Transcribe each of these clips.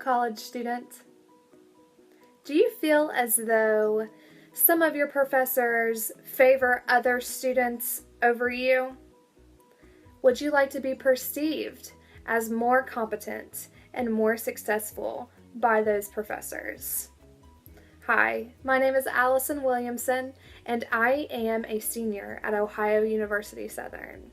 college student? Do you feel as though some of your professors favor other students over you? Would you like to be perceived as more competent and more successful by those professors? Hi, my name is Allison Williamson, and I am a senior at Ohio University Southern.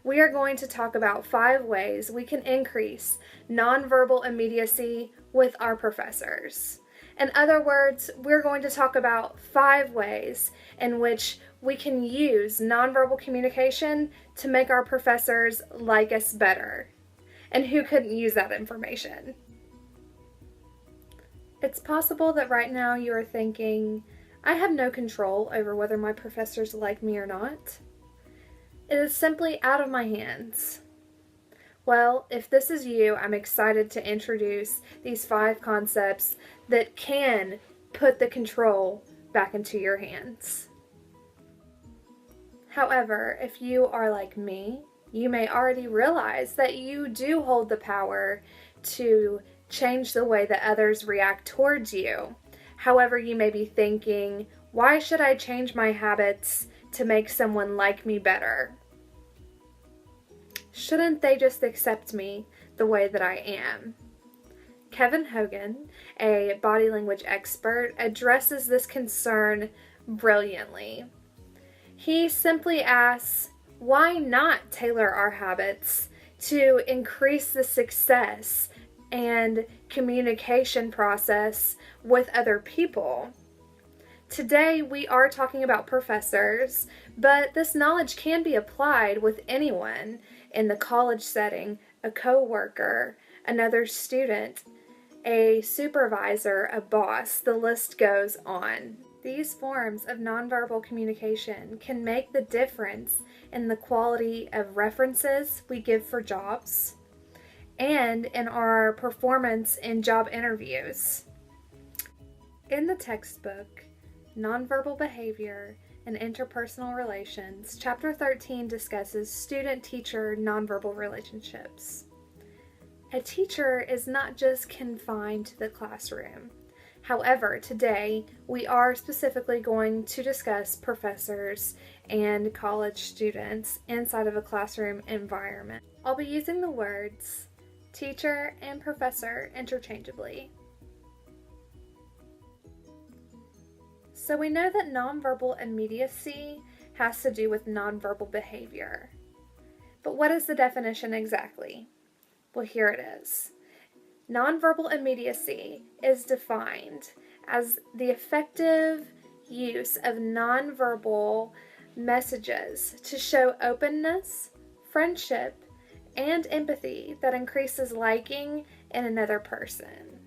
We are going to talk about 5 ways we can increase nonverbal immediacy with our professors. In other words, we're going to talk about 5 ways in which we can use nonverbal communication to make our professors like us better. And who couldn't use that information? It's possible that right now you are thinking, I have no control over whether my professors like me or not. It is simply out of my hands. Well, if this is you, I'm excited to introduce these 5 concepts that can put the control back into your hands. However, if you are like me, you may already realize that you do hold the power to change the way that others react towards you. However, you may be thinking, why should I change my habits to make someone like me better? Shouldn't they just accept me the way that I am? Kevin Hogan, a body language expert, addresses this concern brilliantly. He simply asks, why not tailor our habits to increase the success and communication process with other people? Today we are talking about professors, but this knowledge can be applied with anyone in the college setting, a co-worker, another student, a supervisor, a boss, the list goes on. These forms of nonverbal communication can make the difference in the quality of references we give for jobs and in our performance in job interviews. In the textbook, Nonverbal Behavior and Interpersonal Relations, Chapter 13 discusses student-teacher nonverbal relationships. A teacher is not just confined to the classroom. However, today we are specifically going to discuss professors and college students inside of a classroom environment. I'll be using the words teacher and professor interchangeably. So we know that nonverbal immediacy has to do with nonverbal behavior. But what is the definition exactly? Well, here it is. Nonverbal immediacy is defined as the effective use of nonverbal messages to show openness, friendship, and empathy that increases liking in another person.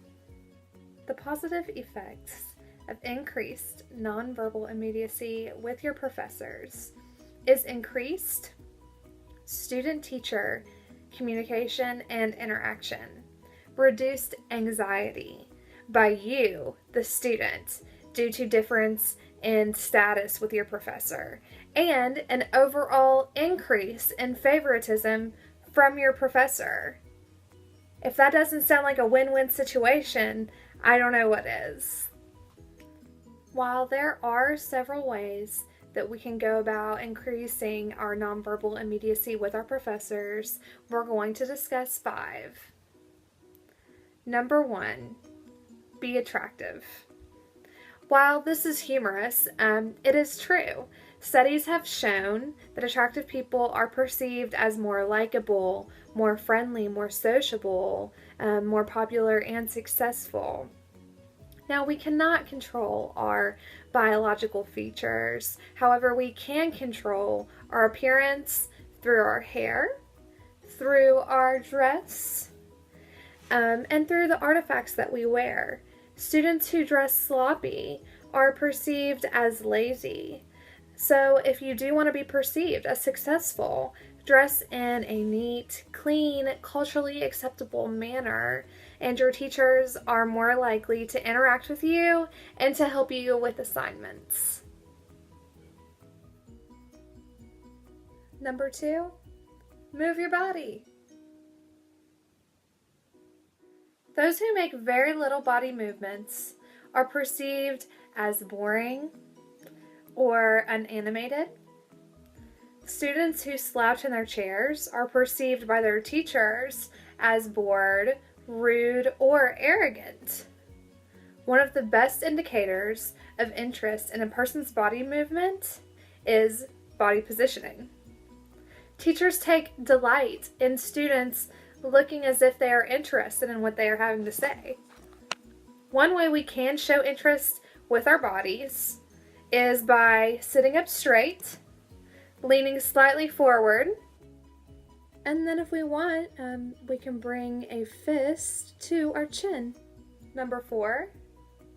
The positive effects of increased nonverbal immediacy with your professors is increased student-teacher communication and interaction, reduced anxiety by you, the student, due to difference in status with your professor, and an overall increase in favoritism from your professor. If that doesn't sound like a win-win situation, I don't know what is. While there are several ways that we can go about increasing our nonverbal immediacy with our professors, we're going to discuss 5. Number 1, be attractive. While this is humorous, it is true. Studies have shown that attractive people are perceived as more likable, more friendly, more sociable, more popular and successful. Now, we cannot control our biological features. However, we can control our appearance through our hair, through our dress, and through the artifacts that we wear. Students who dress sloppy are perceived as lazy. So if you do want to be perceived as successful, dress in a neat, clean, culturally acceptable manner, and your teachers are more likely to interact with you and to help you with assignments. Number 2, move your body. Those who make very little body movements are perceived as boring or unanimated. Students who slouch in their chairs are perceived by their teachers as bored, rude, or arrogant. One of the best indicators of interest in a person's body movement is body positioning. Teachers take delight in students looking as if they are interested in what they are having to say. One way we can show interest with our bodies is by sitting up straight, leaning slightly forward, and then if we want, we can bring a fist to our chin. Number 4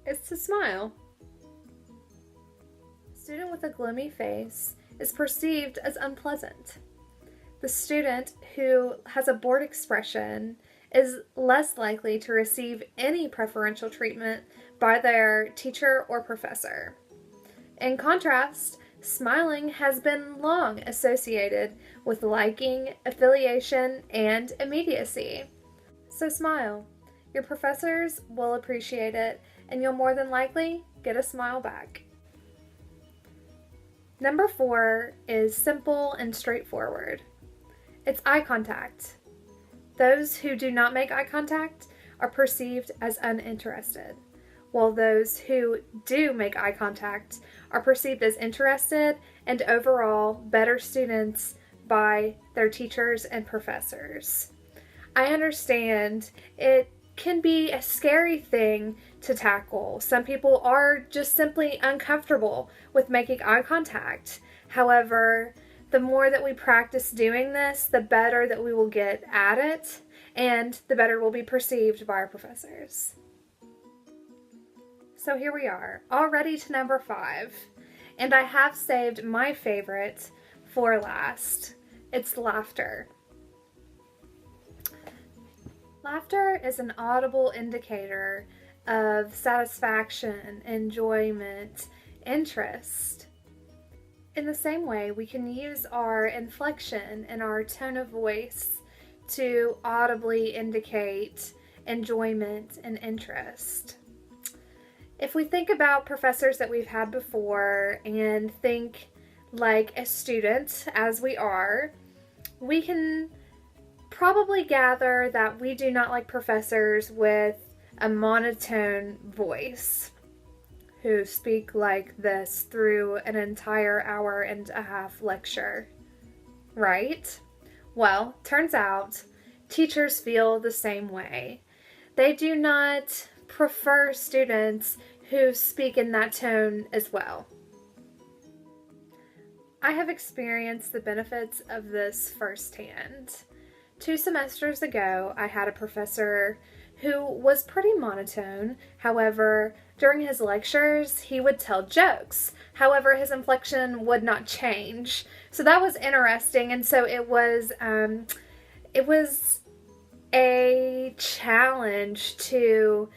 is to smile. A student with a gloomy face is perceived as unpleasant. The student who has a bored expression is less likely to receive any preferential treatment by their teacher or professor. In contrast, smiling has been long associated with liking, affiliation, and immediacy. So smile. Your professors will appreciate it, and you'll more than likely get a smile back. Number 4 is simple and straightforward. It's eye contact. Those who do not make eye contact are perceived as uninterested, while those who do make eye contact are perceived as interested and overall better students by their teachers and professors. I understand it can be a scary thing to tackle. Some people are just simply uncomfortable with making eye contact. However, the more that we practice doing this, the better that we will get at it, and the better we'll be perceived by our professors. So here we are, already to number 5, and I have saved my favorite for last. It's laughter. Laughter is an audible indicator of satisfaction, enjoyment, interest. In the same way, we can use our inflection and our tone of voice to audibly indicate enjoyment and interest. If we think about professors that we've had before and think like a student as we are, we can probably gather that we do not like professors with a monotone voice who speak like this through an entire hour and a half lecture, right? Well, turns out teachers feel the same way. They do not prefer students who speak in that tone as well. I have experienced the benefits of this firsthand. 2 semesters ago, I had a professor who was pretty monotone. However, during his lectures, he would tell jokes. However, his inflection would not change. So that was interesting, and so it was a challenge to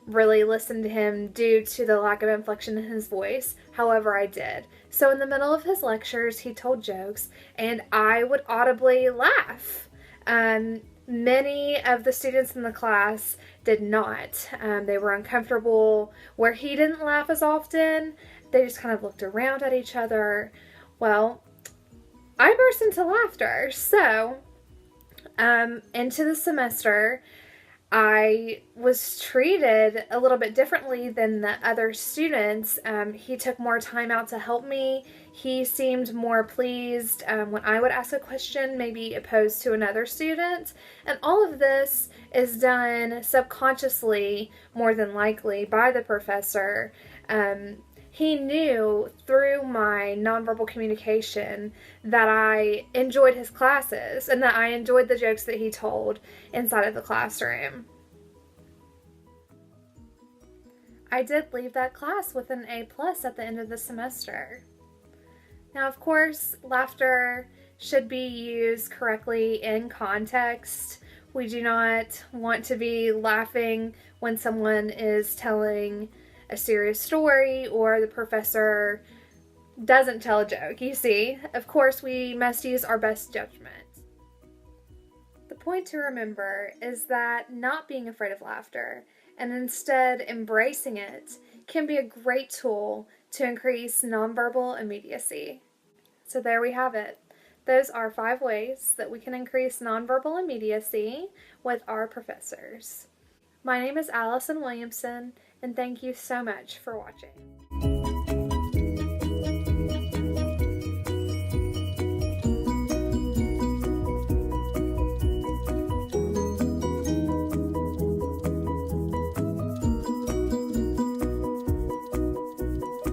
really listen to him due to the lack of inflection in his voice. However, I did. So in the middle of his lectures, he told jokes, and I would audibly laugh. Many of the students in the class did not. They were uncomfortable where he didn't laugh as often. They just kind of looked around at each other. Well, I burst into laughter. So, into the semester, I was treated a little bit differently than the other students. He took more time out to help me. He seemed more pleased when I would ask a question, maybe opposed to another student. And all of this is done subconsciously, more than likely, by the professor. He knew through my nonverbal communication that I enjoyed his classes and that I enjoyed the jokes that he told inside of the classroom. I did leave that class with an A+ at the end of the semester. Now, of course, laughter should be used correctly in context. We do not want to be laughing when someone is telling a serious story or the professor doesn't tell a joke. You see, of course, we must use our best judgment. The point to remember is that not being afraid of laughter and instead embracing it can be a great tool to increase nonverbal immediacy. So there we have it. Those are 5 ways that we can increase nonverbal immediacy with our professors. My name is Allison Williamson, and thank you so much for watching.